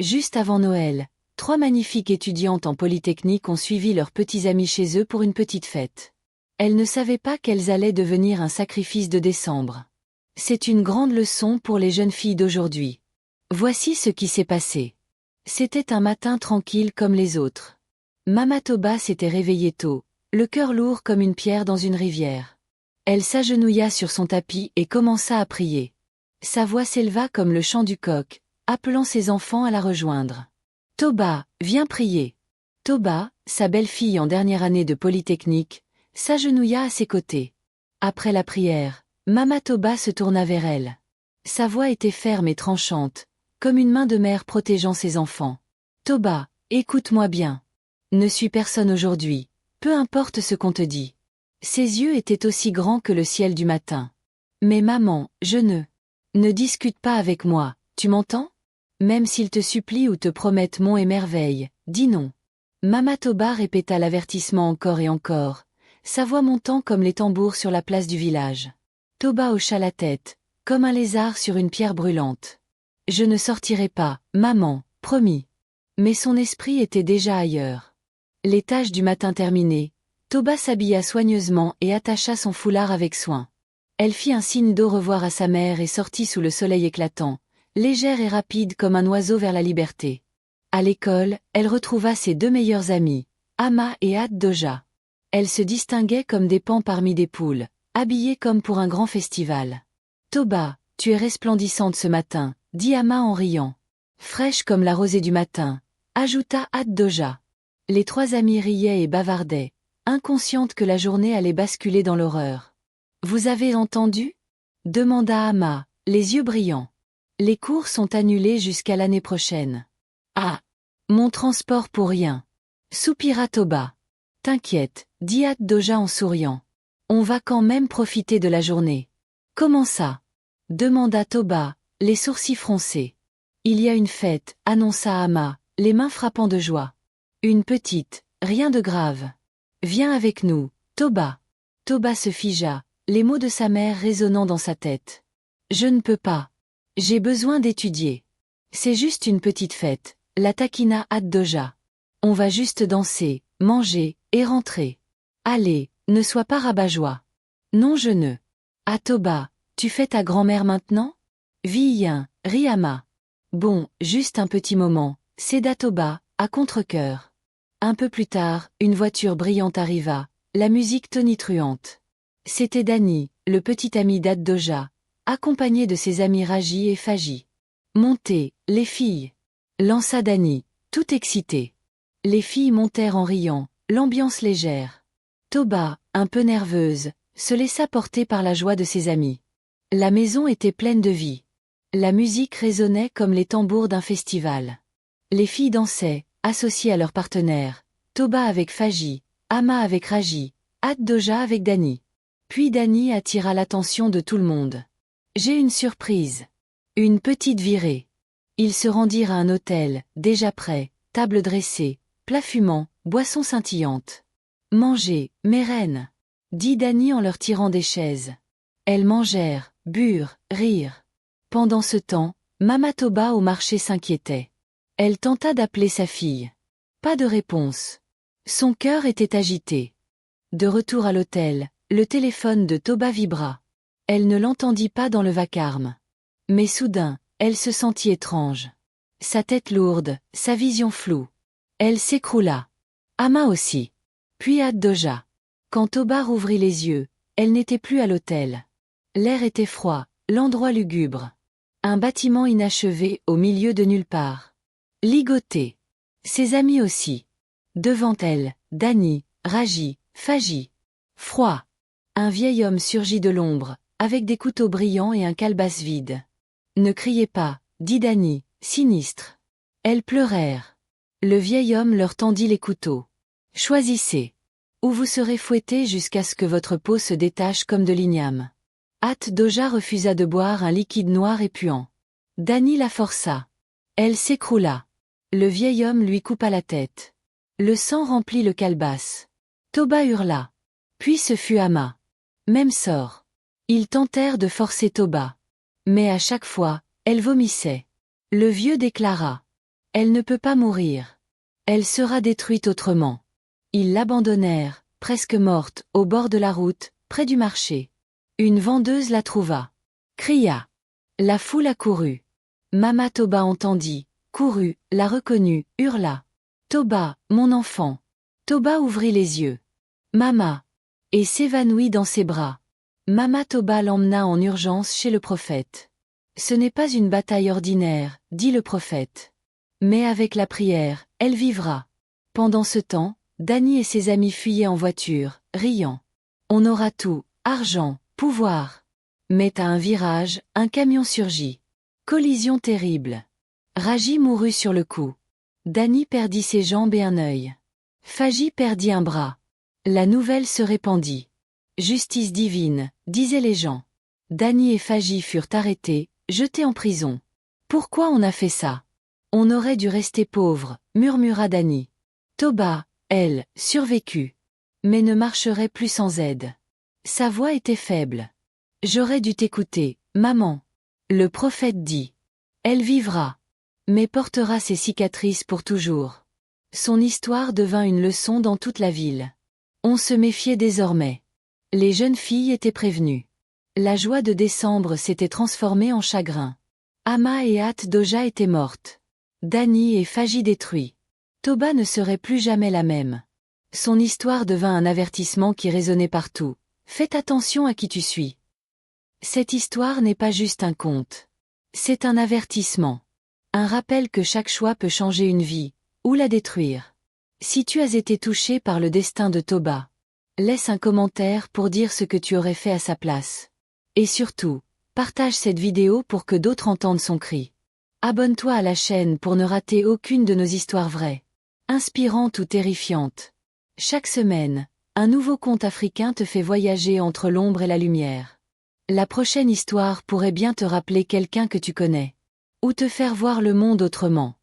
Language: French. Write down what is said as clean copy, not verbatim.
Juste avant Noël, 3 magnifiques étudiantes en Polytechnique ont suivi leurs petits amis chez eux pour une petite fête. Elles ne savaient pas qu'elles allaient devenir un sacrifice de décembre. C'est une grande leçon pour les jeunes filles d'aujourd'hui. Voici ce qui s'est passé. C'était un matin tranquille comme les autres. Mama Toba s'était réveillée tôt, le cœur lourd comme une pierre dans une rivière. Elle s'agenouilla sur son tapis et commença à prier. Sa voix s'éleva comme le chant du coq, appelant ses enfants à la rejoindre. « Toba, viens prier !» Toba, sa belle-fille en dernière année de Polytechnique, s'agenouilla à ses côtés. Après la prière, Mama Toba se tourna vers elle. Sa voix était ferme et tranchante, comme une main de mère protégeant ses enfants. « Toba, écoute-moi bien. Ne suis personne aujourd'hui, peu importe ce qu'on te dit. » Ses yeux étaient aussi grands que le ciel du matin. « Mais maman, je ne... Ne discute pas avec moi, tu m'entends ? Même s'ils te supplient ou te promettent monts et merveilles, dis non. » Mama Toba répéta l'avertissement encore et encore, sa voix montant comme les tambours sur la place du village. Toba hocha la tête, comme un lézard sur une pierre brûlante. « Je ne sortirai pas, maman, promis. » Mais son esprit était déjà ailleurs. Les tâches du matin terminées, Toba s'habilla soigneusement et attacha son foulard avec soin. Elle fit un signe d'au revoir à sa mère et sortit sous le soleil éclatant, légère et rapide comme un oiseau vers la liberté. À l'école, elle retrouva ses 2 meilleures amies, Ama et Ad Doja. Elles se distinguaient comme des paons parmi des poules, habillées comme pour un grand festival. « Toba, tu es resplendissante ce matin, » dit Ama en riant. « Fraîche comme la rosée du matin, » ajouta Ad Doja. Les 3 amies riaient et bavardaient, inconscientes que la journée allait basculer dans l'horreur. « Vous avez entendu ? » demanda Ama, les yeux brillants. « Les cours sont annulés jusqu'à l'année prochaine. »« Ah ! Mon transport pour rien !» soupira Toba. « T'inquiète, » dit Ad Doja en souriant. « On va quand même profiter de la journée. »« Comment ça ?» demanda Toba, les sourcils froncés. « Il y a une fête, » annonça Ama, les mains frappant de joie. « Une petite, rien de grave. Viens avec nous, Toba. » Toba se figea, les mots de sa mère résonnant dans sa tête. « Je ne peux pas. J'ai besoin d'étudier. »« C'est juste une petite fête, » la taquina Ad Doja. « On va juste danser, manger, et rentrer. Allez, ne sois pas rabat-joie. »« Non je ne. »« Ah Toba, tu fais ta grand-mère maintenant ? » Viens, rit Ama. « Bon, juste un petit moment, » céda Toba, à contre-cœur. Un peu plus tard, une voiture brillante arriva, la musique tonitruante. C'était Dani, le petit ami d'Ad Doja, accompagné de ses amis Raji et Faji. « Montez, les filles !» lança Dani, tout excité. Les filles montèrent en riant, l'ambiance légère. Toba, un peu nerveuse, se laissa porter par la joie de ses amis. La maison était pleine de vie. La musique résonnait comme les tambours d'un festival. Les filles dansaient, associées à leurs partenaires, Toba avec Faji, Ama avec Raji, Ad Doja avec Dani. Puis Dani attira l'attention de tout le monde. « J'ai une surprise. Une petite virée. » Ils se rendirent à un hôtel, déjà prêt, table dressée, plats fumants, boissons scintillantes. « Mangez, mes reines !» dit Dani en leur tirant des chaises. Elles mangèrent, burent, rirent. Pendant ce temps, Mama Toba au marché s'inquiétait. Elle tenta d'appeler sa fille. Pas de réponse. Son cœur était agité. De retour à l'hôtel, le téléphone de Toba vibra. Elle ne l'entendit pas dans le vacarme. Mais soudain, elle se sentit étrange. Sa tête lourde, sa vision floue. Elle s'écroula. Ama aussi. Puis Ad Doja. Quand Toba rouvrit les yeux, elle n'était plus à l'hôtel. L'air était froid, l'endroit lugubre. Un bâtiment inachevé au milieu de nulle part. Ligoté. Ses amis aussi. Devant elle, Dani, Raji, Faji. Froid. Un vieil homme surgit de l'ombre, avec des couteaux brillants et un calebasse vide. « Ne criez pas, » dit Dani, sinistre. Elles pleurèrent. Le vieil homme leur tendit les couteaux. « Choisissez. Ou vous serez fouettés jusqu'à ce que votre peau se détache comme de l'igname. » Ad Doja refusa de boire un liquide noir et puant. Dani la força. Elle s'écroula. Le vieil homme lui coupa la tête. Le sang remplit le calebasse. Toba hurla. Puis ce fut Ama. Même sort. Ils tentèrent de forcer Toba. Mais à chaque fois, elle vomissait. Le vieux déclara. Elle ne peut pas mourir. Elle sera détruite autrement. Ils l'abandonnèrent, presque morte, au bord de la route, près du marché. Une vendeuse la trouva. Cria. La foule accourut. Mama Toba entendit, courut, la reconnut, hurla. Toba, mon enfant. Toba ouvrit les yeux. Mama. Et s'évanouit dans ses bras. Mama Toba l'emmena en urgence chez le prophète. Ce n'est pas une bataille ordinaire, dit le prophète. Mais avec la prière, elle vivra. Pendant ce temps, Danny et ses amis fuyaient en voiture, riant. On aura tout, argent, pouvoir. Mais à un virage, un camion surgit. Collision terrible. Raji mourut sur le coup. Danny perdit ses jambes et un œil. Faji perdit un bras. La nouvelle se répandit. Justice divine, disaient les gens. Danny et Faji furent arrêtés, jetés en prison. Pourquoi on a fait ça? On aurait dû rester pauvre, murmura Danny. Toba, elle, survécut. Mais ne marcherait plus sans aide. Sa voix était faible. J'aurais dû t'écouter, maman. Le prophète dit. Elle vivra. Mais portera ses cicatrices pour toujours. Son histoire devint une leçon dans toute la ville. On se méfiait désormais. Les jeunes filles étaient prévenues. La joie de décembre s'était transformée en chagrin. Ama et At Doja étaient mortes. Danny et Faji détruits. Toba ne serait plus jamais la même. Son histoire devint un avertissement qui résonnait partout. Faites attention à qui tu suis. Cette histoire n'est pas juste un conte. C'est un avertissement. Un rappel que chaque choix peut changer une vie, ou la détruire. Si tu as été touché par le destin de Toba, laisse un commentaire pour dire ce que tu aurais fait à sa place. Et surtout, partage cette vidéo pour que d'autres entendent son cri. Abonne-toi à la chaîne pour ne rater aucune de nos histoires vraies, inspirantes ou terrifiantes. Chaque semaine, un nouveau conte africain te fait voyager entre l'ombre et la lumière. La prochaine histoire pourrait bien te rappeler quelqu'un que tu connais. Ou te faire voir le monde autrement.